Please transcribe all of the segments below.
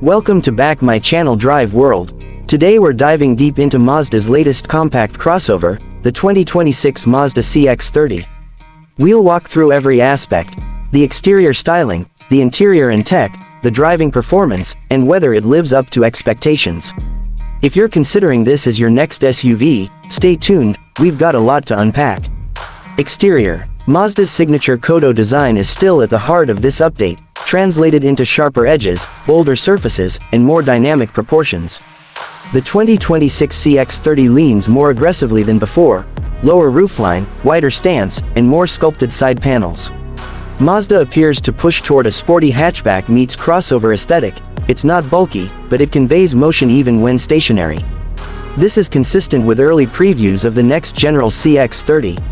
Welcome to back my channel Drive World. Today we're diving deep into Mazda's latest compact crossover, the 2026 Mazda CX-30. We'll walk through every aspect: the exterior styling, the interior and tech, the driving performance, and whether it lives up to expectations. If you're considering this as your next SUV, stay tuned, we've got a lot to unpack. Exterior. Mazda's signature Kodo design is still at the heart of this update, translated into sharper edges, bolder surfaces, and more dynamic proportions. The 2026 CX-30 leans more aggressively than before: lower roofline, wider stance, and more sculpted side panels. Mazda appears to push toward a sporty hatchback meets crossover aesthetic. It's not bulky, but it conveys motion even when stationary. This is consistent with early previews of the next general CX-30.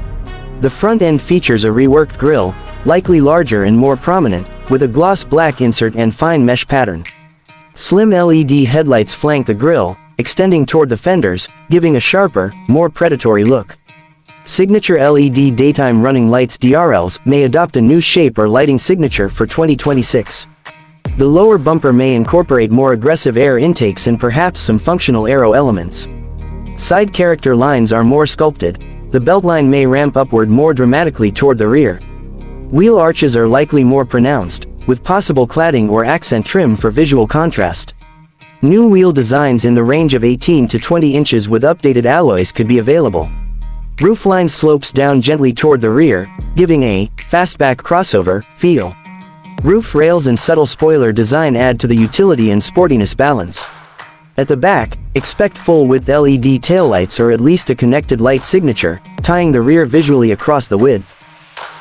The front end features a reworked grille, likely larger and more prominent, with a gloss black insert and fine mesh pattern. Slim LED headlights flank the grille, extending toward the fenders, giving a sharper, more predatory look. Signature LED daytime running lights (DRLs) may adopt a new shape or lighting signature for 2026. The lower bumper may incorporate more aggressive air intakes and perhaps some functional aero elements. Side character lines are more sculpted. The beltline may ramp upward more dramatically toward the rear. Wheel arches are likely more pronounced, with possible cladding or accent trim for visual contrast. New wheel designs in the range of 18 to 20 inches with updated alloys could be available. Roofline slopes down gently toward the rear, giving a fastback crossover feel. Roof rails and subtle spoiler design add to the utility and sportiness balance. At the back, expect full-width LED taillights or at least a connected light signature, tying the rear visually across the width.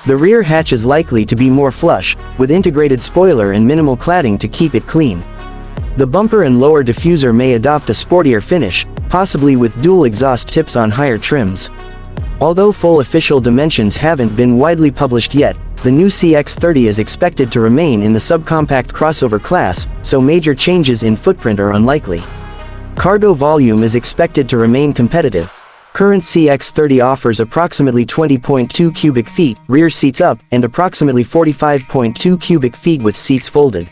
The rear hatch is likely to be more flush, with integrated spoiler and minimal cladding to keep it clean. The bumper and lower diffuser may adopt a sportier finish, possibly with dual exhaust tips on higher trims. Although full official dimensions haven't been widely published yet, the new CX-30 is expected to remain in the subcompact crossover class, so major changes in footprint are unlikely. Cargo volume is expected to remain competitive. Current CX-30 offers approximately 20.2 cubic feet rear seats up and approximately 45.2 cubic feet with seats folded.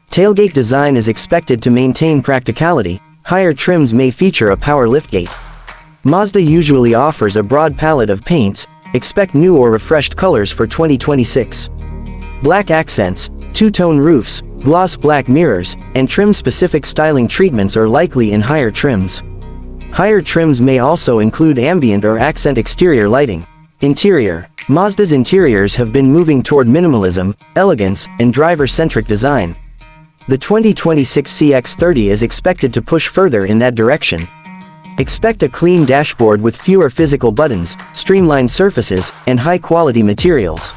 Tailgate design is expected to maintain practicality. Higher trims may feature a power liftgate. Mazda usually offers a broad palette of paints. Expect new or refreshed colors for 2026. Black accents, two-tone roofs, gloss black mirrors, and trim-specific styling treatments are likely in higher trims. Higher trims may also include ambient or accent exterior lighting. Interior. Mazda's interiors have been moving toward minimalism, elegance, and driver-centric design. The 2026 CX-30 is expected to push further in that direction. Expect a clean dashboard with fewer physical buttons, streamlined surfaces, and high-quality materials.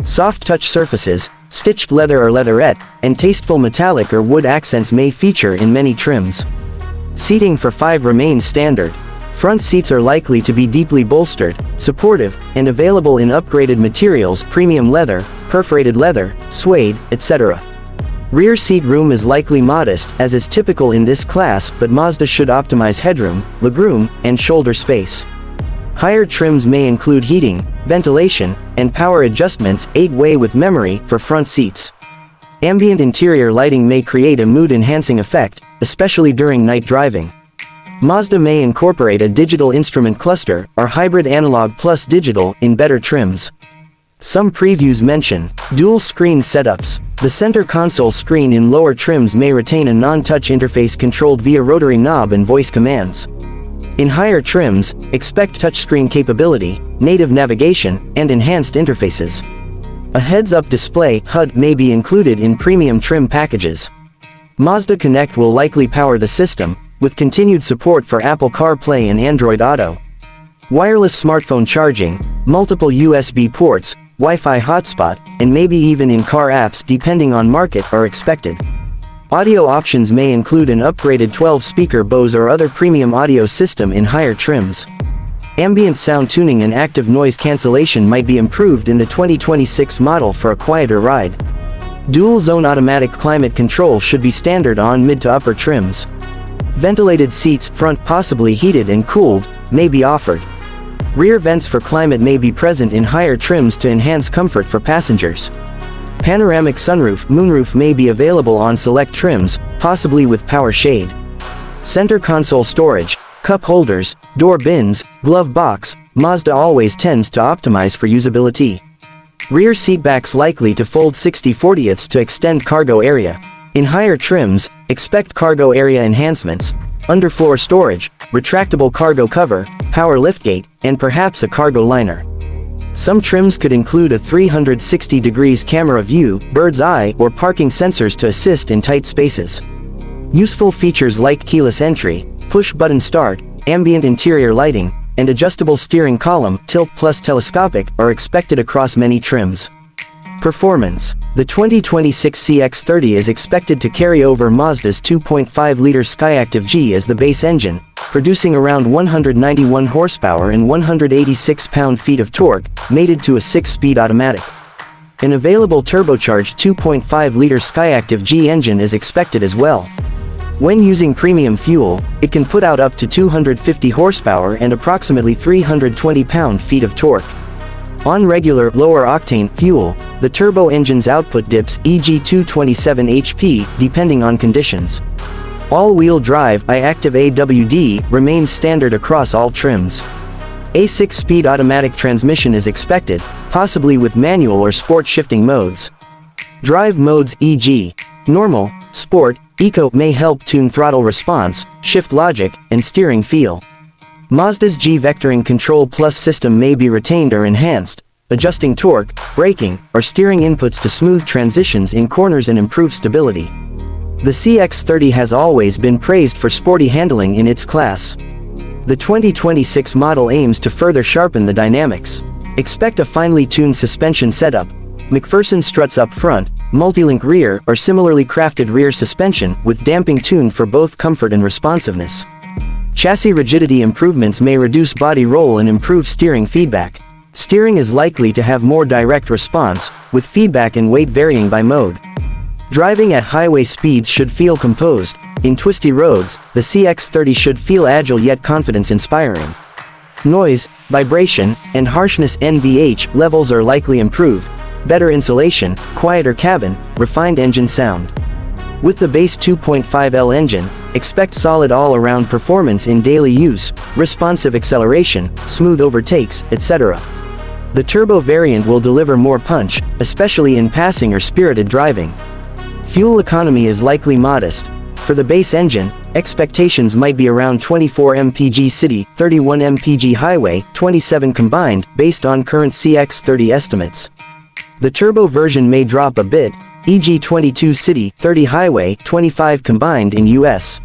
Soft touch surfaces, stitched leather or leatherette, and tasteful metallic or wood accents may feature in many trims. Seating for 5 remains standard. Front seats are likely to be deeply bolstered, supportive, and available in upgraded materials: premium leather, perforated leather, suede, etc. Rear seat room is likely modest, as is typical in this class, but Mazda should optimize headroom, legroom, and shoulder space. Higher trims may include heating, ventilation, and power adjustments, 8-way with memory, for front seats. Ambient interior lighting may create a mood-enhancing effect, especially during night driving. Mazda may incorporate a digital instrument cluster, or hybrid analog plus digital, in better trims. Some previews mention dual-screen setups. The center console screen in lower trims may retain a non-touch interface controlled via rotary knob and voice commands. In higher trims, expect touchscreen capability, native navigation, and enhanced interfaces. A heads-up display (HUD) may be included in premium trim packages. Mazda Connect will likely power the system, with continued support for Apple CarPlay and Android Auto. Wireless smartphone charging, multiple USB ports, Wi-Fi hotspot, and maybe even in-car apps depending on market are expected. Audio options may include an upgraded 12-speaker Bose or other premium audio system in higher trims. Ambient sound tuning and active noise cancellation might be improved in the 2026 model for a quieter ride. Dual-zone automatic climate control should be standard on mid to upper trims. Ventilated seats, front possibly heated and cooled, may be offered. Rear vents for climate may be present in higher trims to enhance comfort for passengers. Panoramic sunroof, moonroof may be available on select trims, possibly with power shade. Center console storage, cup holders, door bins, glove box, Mazda always tends to optimize for usability. Rear seatbacks likely to fold 60/40ths to extend cargo area. In higher trims, expect cargo area enhancements, underfloor storage, retractable cargo cover, power liftgate, and perhaps a cargo liner. Some trims could include a 360 degrees camera view, bird's eye, or parking sensors to assist in tight spaces. Useful features like keyless entry, push-button start, ambient interior lighting, and adjustable steering column, tilt plus telescopic, are expected across many trims. Performance. The 2026 CX-30 is expected to carry over Mazda's 2.5-liter Skyactiv G as the base engine, producing around 191 horsepower and 186 pound-feet of torque, mated to a 6-speed automatic. An available turbocharged 2.5-liter Skyactiv G engine is expected as well. When using premium fuel, it can put out up to 250 horsepower and approximately 320 pound-feet of torque. On regular, lower-octane fuel, the turbo engine's output dips, e.g. 227 HP, depending on conditions. All-wheel drive iActive AWD remains standard across all trims. A 6-speed automatic transmission is expected, possibly with manual or sport shifting modes. Drive modes, e.g. normal, sport, eco, may help tune throttle response, shift logic, and steering feel. Mazda's G-Vectoring Control Plus system may be retained or enhanced, adjusting torque, braking, or steering inputs to smooth transitions in corners and improve stability. The CX-30 has always been praised for sporty handling in its class. The 2026 model aims to further sharpen the dynamics. Expect a finely tuned suspension setup, McPherson struts up front, multi-link rear, or similarly crafted rear suspension with damping tuned for both comfort and responsiveness. Chassis rigidity improvements may reduce body roll and improve steering feedback. Steering is likely to have more direct response, with feedback and weight varying by mode. Driving at highway speeds should feel composed. In twisty roads, the CX-30 should feel agile yet confidence-inspiring. Noise, vibration, and harshness NVH levels are likely improved. Better insulation, quieter cabin, refined engine sound. With the base 2.5L engine, expect solid all-around performance in daily use, responsive acceleration, smooth overtakes, etc. The turbo variant will deliver more punch, especially in passing or spirited driving. Fuel economy is likely modest. For the base engine, expectations might be around 24 mpg city, 31 mpg highway, 27 combined, based on current CX-30 estimates. The turbo version may drop a bit, e.g. 22 city, 30 highway, 25 combined in US.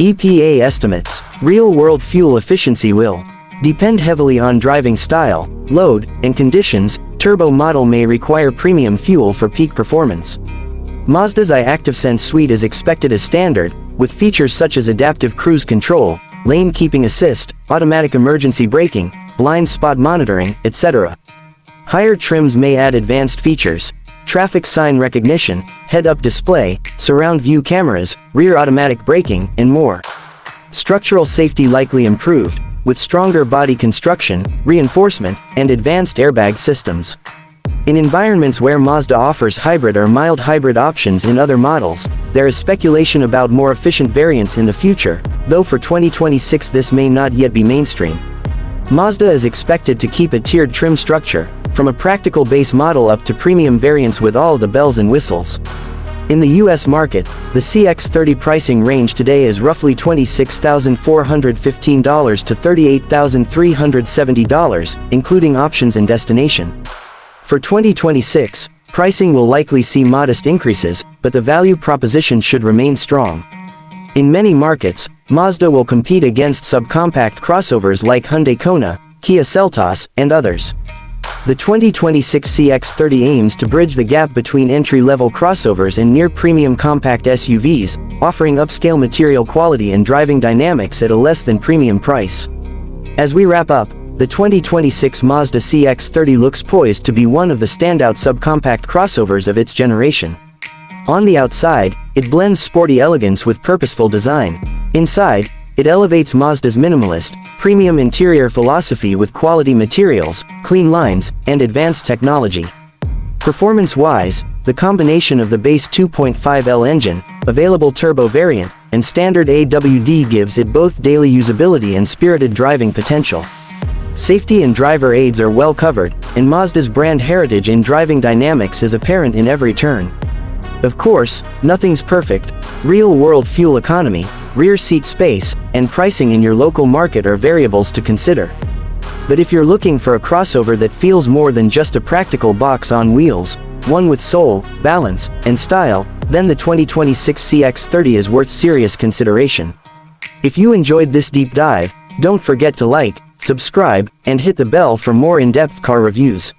EPA estimates. Real-world fuel efficiency will depend heavily on driving style, load, and conditions. Turbo model may require premium fuel for peak performance. Mazda's iActiveSense suite is expected as standard, with features such as adaptive cruise control, lane keeping assist, automatic emergency braking, blind spot monitoring, etc. Higher trims may add advanced features, traffic sign recognition, head-up display, surround view cameras, rear automatic braking, and more. Structural safety likely improved, with stronger body construction, reinforcement, and advanced airbag systems. In environments where Mazda offers hybrid or mild hybrid options in other models, there is speculation about more efficient variants in the future, though for 2026 this may not yet be mainstream. Mazda is expected to keep a tiered trim structure, from a practical base model up to premium variants with all the bells and whistles. In the US market, the CX-30 pricing range today is roughly $26,415 to $38,370, including options and destination. For 2026, pricing will likely see modest increases, but the value proposition should remain strong. In many markets, Mazda will compete against subcompact crossovers like Hyundai Kona, Kia Seltos, and others. The 2026 CX-30 aims to bridge the gap between entry-level crossovers and near-premium compact SUVs, offering upscale material quality and driving dynamics at a less-than-premium price. As we wrap up, the 2026 Mazda CX-30 looks poised to be one of the standout subcompact crossovers of its generation. On the outside, it blends sporty elegance with purposeful design. Inside, it elevates Mazda's minimalist, premium interior philosophy with quality materials, clean lines, and advanced technology. Performance-wise, The combination of the base 2.5L engine, available turbo variant, and standard AWD gives it both daily usability and spirited driving potential. Safety and driver aids are well covered, and Mazda's brand heritage in driving dynamics is apparent in every turn. Of course, nothing's perfect. Real-world fuel economy, rear seat space, and pricing in your local market are variables to consider. But if you're looking for a crossover that feels more than just a practical box on wheels, one with soul, balance, and style, then the 2026 CX-30 is worth serious consideration. If you enjoyed this deep dive, don't forget to like, subscribe, and hit the bell for more in-depth car reviews.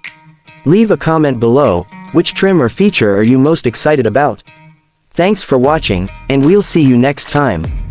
Leave a comment below. Which trim or feature are you most excited about? Thanks for watching, and we'll see you next time.